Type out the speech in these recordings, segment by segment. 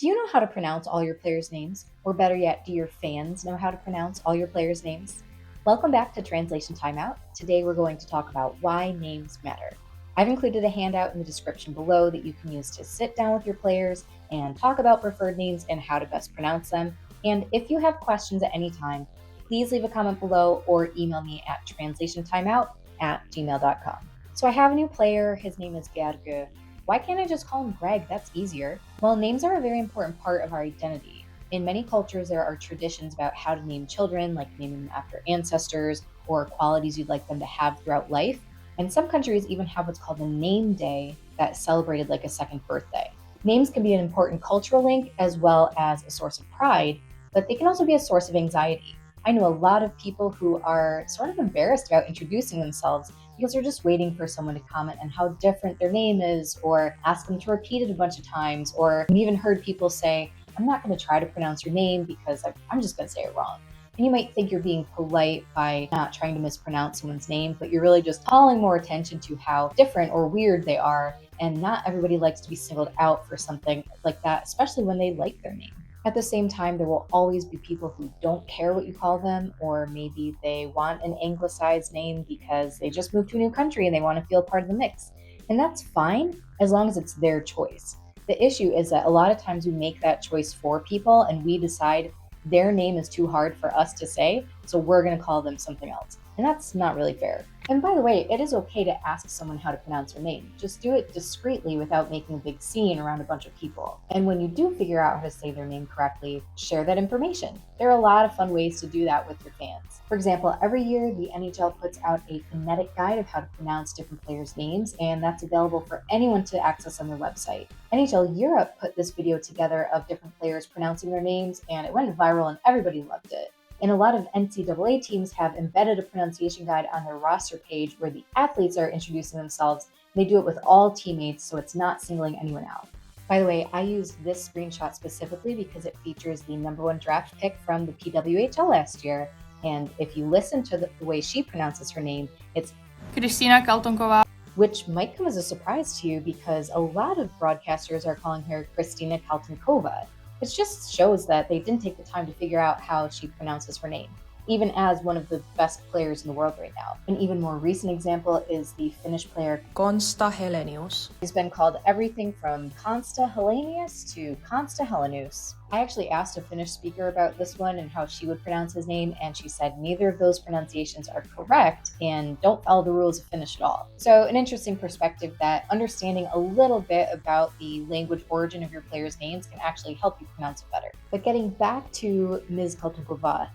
Do you know how to pronounce all your players' names? Or better yet, do your fans know how to pronounce all your players' names? Welcome back to Translation Timeout. Today we're going to talk about why names matter. I've included a handout in the description below that you can use to sit down with your players and talk about preferred names and how to best pronounce them. And if you have questions at any time, please leave a comment below or email me at translationtimeout@gmail.com. So I have a new player. His name is Gerge. Why can't I just call him Greg? That's easier. Well, names are a very important part of our identity. In many cultures, there are traditions about how to name children, like naming them after ancestors or qualities you'd like them to have throughout life. And some countries even have what's called a name day that's celebrated like a second birthday. Names can be an important cultural link as well as a source of pride, but they can also be a source of anxiety. I know a lot of people who are sort of embarrassed about introducing themselves because they're just waiting for someone to comment on how different their name is or ask them to repeat it a bunch of times. Or I've even heard people say, I'm not going to try to pronounce your name because I'm just going to say it wrong. And you might think you're being polite by not trying to mispronounce someone's name, but you're really just calling more attention to how different or weird they are. And not everybody likes to be singled out for something like that, especially when they like their name. At the same time, there will always be people who don't care what you call them, or maybe they want an anglicized name because they just moved to a new country and they want to feel part of the mix. And that's fine as long as it's their choice. The issue is that a lot of times we make that choice for people and we decide their name is too hard for us to say, so we're going to call them something else. And that's not really fair. And by the way, it is okay to ask someone how to pronounce their name. Just do it discreetly without making a big scene around a bunch of people. And when you do figure out how to say their name correctly, share that information. There are a lot of fun ways to do that with your fans. For example, every year the NHL puts out a phonetic guide of how to pronounce different players' names, and that's available for anyone to access on their website. NHL Europe put this video together of different players pronouncing their names, and it went viral and everybody loved it. And a lot of NCAA teams have embedded a pronunciation guide on their roster page where the athletes are introducing themselves. They do it with all teammates, so it's not singling anyone out. By the way, I used this screenshot specifically because it features the #1 draft pick from the PWHL last year. And if you listen to the way she pronounces her name, it's Kristina Kaltonková, which might come as a surprise to you because a lot of broadcasters are calling her Kristina Kaltonkova. It just shows that they didn't take the time to figure out how she pronounces her name, even as one of the best players in the world right now. An even more recent example is the Finnish player Konsta Helenius. He's been called everything from Konsta Helenius to Konsta Helenius. I actually asked a Finnish speaker about this one and how she would pronounce his name, and she said neither of those pronunciations are correct and don't follow the rules of Finnish at all. So an interesting perspective that understanding a little bit about the language origin of your players' names can actually help you pronounce it better. But getting back to Ms. Kaltunkova,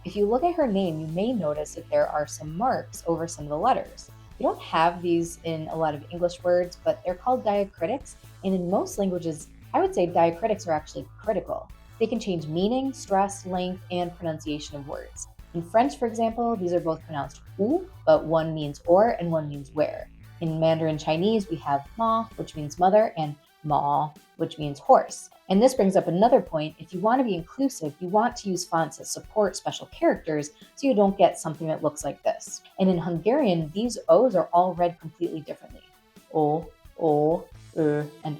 if you look at her name, you may notice that there are some marks over some of the letters. We don't have these in a lot of English words, but they're called diacritics, and in most languages, I would say diacritics are actually critical. They can change meaning, stress, length, and pronunciation of words. In French, for example, these are both pronounced ou, but one means or and one means where. In Mandarin Chinese, we have ma, which means mother, and ma, which means horse. And this brings up another point. If you want to be inclusive, you want to use fonts that support special characters so you don't get something that looks like this. And in Hungarian, these O's are all read completely differently. O, and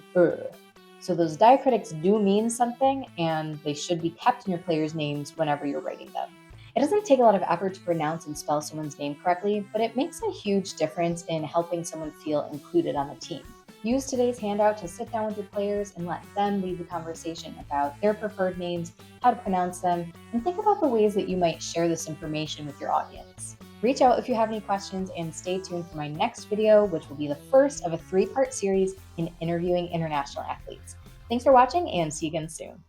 So those diacritics do mean something, and they should be kept in your players' names whenever you're writing them. It doesn't take a lot of effort to pronounce and spell someone's name correctly, but it makes a huge difference in helping someone feel included on the team. Use today's handout to sit down with your players and let them lead the conversation about their preferred names, how to pronounce them, and think about the ways that you might share this information with your audience. Reach out if you have any questions and stay tuned for my next video, which will be the first of a 3-part series in interviewing international athletes. Thanks for watching and see you again soon.